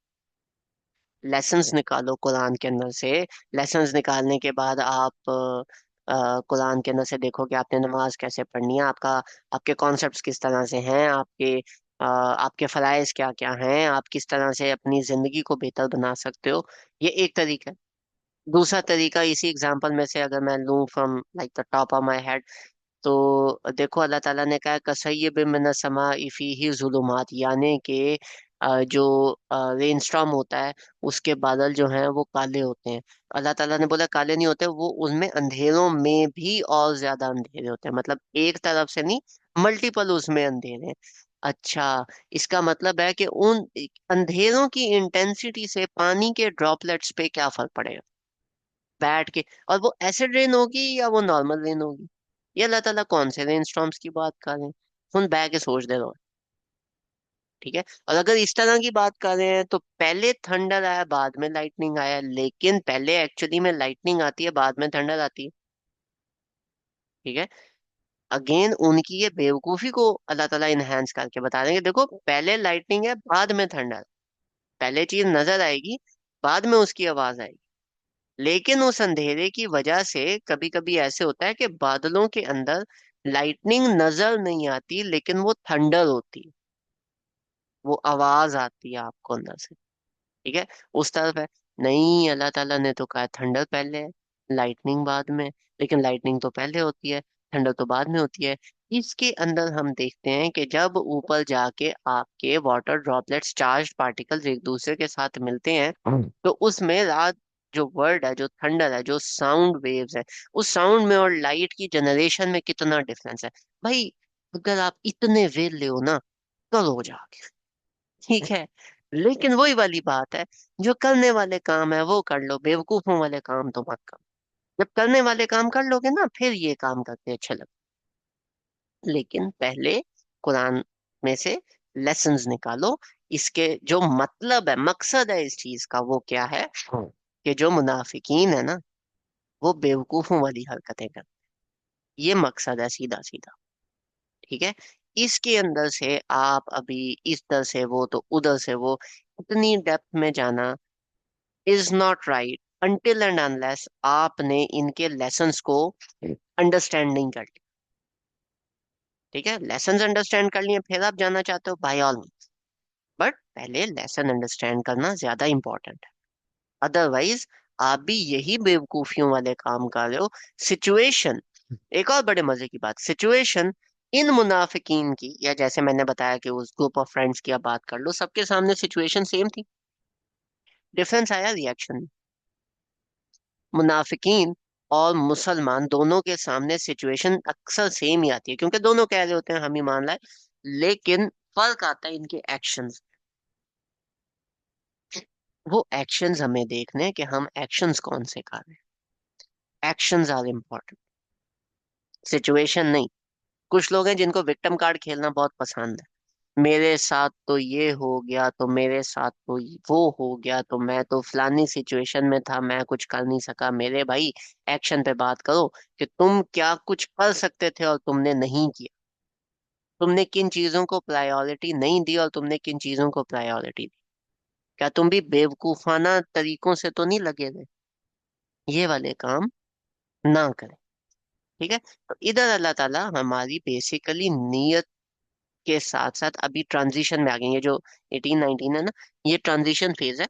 लेसन्स निकालो कुरान के अंदर से। लेसन्स निकालने के बाद आप कुरान के अंदर से देखो कि आपने नमाज कैसे पढ़नी है, आपका, आपके कॉन्सेप्ट्स किस तरह से हैं, आपके फराइज क्या क्या हैं, आप किस तरह से अपनी जिंदगी को बेहतर बना सकते हो। ये एक तरीका है। दूसरा तरीका, इसी एग्जांपल में से अगर मैं लूं from like the top of my head, तो देखो अल्लाह ताला ने कहा कसय्यिब मिन समा फीही ज़ुलुमात, यानी कि जो रेन स्टॉर्म होता है, उसके बादल जो हैं वो काले होते हैं। अल्लाह ताला ने बोला काले नहीं होते, वो उनमें अंधेरों में भी और ज्यादा अंधेरे होते हैं, मतलब एक तरफ से नहीं, मल्टीपल उसमें अंधेरे हैं। अच्छा, इसका मतलब है कि उन अंधेरों की इंटेंसिटी से पानी के ड्रॉपलेट्स पे क्या फर्क पड़ेगा बैठ के? और वो एसिड रेन होगी या वो नॉर्मल रेन होगी? ये अल्लाह ताला कौन से रेन स्टॉर्म्स की बात कर रहे हैं? सुन बैठ के सोच दे रहो। ठीक है, और अगर इस तरह की बात कर रहे हैं तो पहले थंडर आया बाद में लाइटनिंग आया, लेकिन पहले एक्चुअली में लाइटनिंग आती है बाद में थंडर आती है। ठीक है, अगेन उनकी ये बेवकूफी को अल्लाह ताला इनहेंस करके बता रहे हैं कि देखो पहले लाइटनिंग है बाद में थंडर। पहले चीज नजर आएगी, बाद में उसकी आवाज आएगी। लेकिन उस अंधेरे की वजह से कभी कभी ऐसे होता है कि बादलों के अंदर लाइटनिंग नजर नहीं आती, लेकिन वो थंडर होती है, वो आवाज आती है आपको अंदर से। ठीक है, उस तरफ है। नहीं, अल्लाह ताला ने तो कहा थंडर पहले है, लाइटनिंग बाद में। लेकिन लाइटनिंग तो पहले होती है, थंडर तो बाद में होती है। इसके अंदर हम देखते हैं कि जब ऊपर जाके आपके वाटर ड्रॉपलेट्स, चार्ज पार्टिकल्स एक दूसरे के साथ मिलते हैं, तो उसमें रात, जो वर्ड है, जो थंडर है, जो साउंड वेव्स है, उस साउंड में और लाइट की जनरेशन में कितना डिफरेंस है। भाई अगर आप इतने वेले हो ना, करो जाके। ठीक है, लेकिन वही वाली बात है, जो करने वाले काम है वो कर लो, बेवकूफों वाले काम तो मत करो। जब करने वाले काम कर लोगे ना, फिर ये काम करते अच्छे लगते। लेकिन पहले कुरान में से लेसन्स निकालो। इसके जो मतलब है, मकसद है इस चीज का, वो क्या है? कि जो मुनाफिकीन है ना, वो बेवकूफों वाली हरकतें करते हैं। ये मकसद है सीधा सीधा। ठीक है, इसके अंदर से आप अभी इधर से वो तो उधर से वो, इतनी डेप्थ में जाना is not right until and unless आपने इनके लेसन्स को अंडरस्टैंडिंग कर लिया। ठीक है, लेसन्स अंडरस्टैंड कर लिए, फिर आप जानना चाहते हो, बाय ऑल मीन्स बट पहले लेसन अंडरस्टैंड करना ज्यादा इंपॉर्टेंट है। अदरवाइज आप भी यही बेवकूफियों वाले काम कर रहे हो। सिचुएशन, एक और बड़े मजे की बात, सिचुएशन इन मुनाफिकीन की, या जैसे मैंने बताया कि उस ग्रुप ऑफ फ्रेंड्स की आप बात कर लो, सबके सामने सिचुएशन सेम थी, डिफरेंस आया रिएक्शन में। मुनाफिकीन और मुसलमान दोनों के सामने सिचुएशन अक्सर सेम ही आती है, क्योंकि दोनों कह रहे होते हैं हम ही मान लाए, लेकिन फर्क आता है इनके एक्शंस। वो एक्शंस हमें देखने हैं कि हम एक्शंस कौन से कर रहे हैं। एक्शंस आर इम्पोर्टेंट, सिचुएशन नहीं। कुछ लोग हैं जिनको विक्टिम कार्ड खेलना बहुत पसंद है। मेरे साथ तो ये हो गया, तो मेरे साथ तो वो हो गया, तो मैं तो फलानी सिचुएशन में था, मैं कुछ कर नहीं सका। मेरे भाई, एक्शन पे बात करो कि तुम क्या कुछ कर सकते थे और तुमने नहीं किया। तुमने किन चीजों को प्रायोरिटी नहीं दी और तुमने किन चीजों को प्रायोरिटी दी। क्या तुम भी बेवकूफाना तरीकों से तो नहीं लगे थे। ये वाले काम ना करें। ठीक है। तो इधर अल्लाह ताला हमारी बेसिकली नीयत के साथ साथ अभी ट्रांजिशन में आ गए। ये जो 18 19 है ना, ये ट्रांजिशन फेज है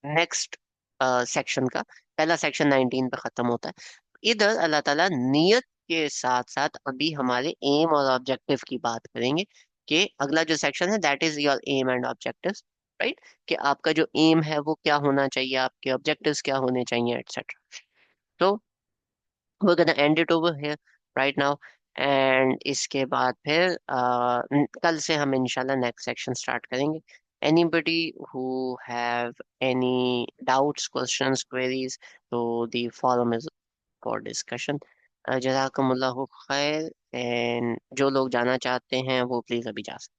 नेक्स्ट सेक्शन का। पहला सेक्शन 19 पे खत्म होता है। इधर अल्लाह ताला नियत के साथ साथ अभी हमारे एम और ऑब्जेक्टिव की बात करेंगे, कि अगला जो सेक्शन है that is your aim and objective, right. कि आपका जो एम है वो क्या होना चाहिए, आपके ऑब्जेक्टिव्स क्या होने चाहिए, एटसेट्रा। तो we're gonna end it over here right now, and इसके बाद फिर कल से हम इंशाल्लाह नेक्स्ट सेक्शन स्टार्ट करेंगे। anybody who have any doubts, questions, queries, तो the forum is for discussion। जज़ाकमुल्लाहु खैर, एंड जो लोग जाना चाहते हैं वो प्लीज अभी जा सकते हैं।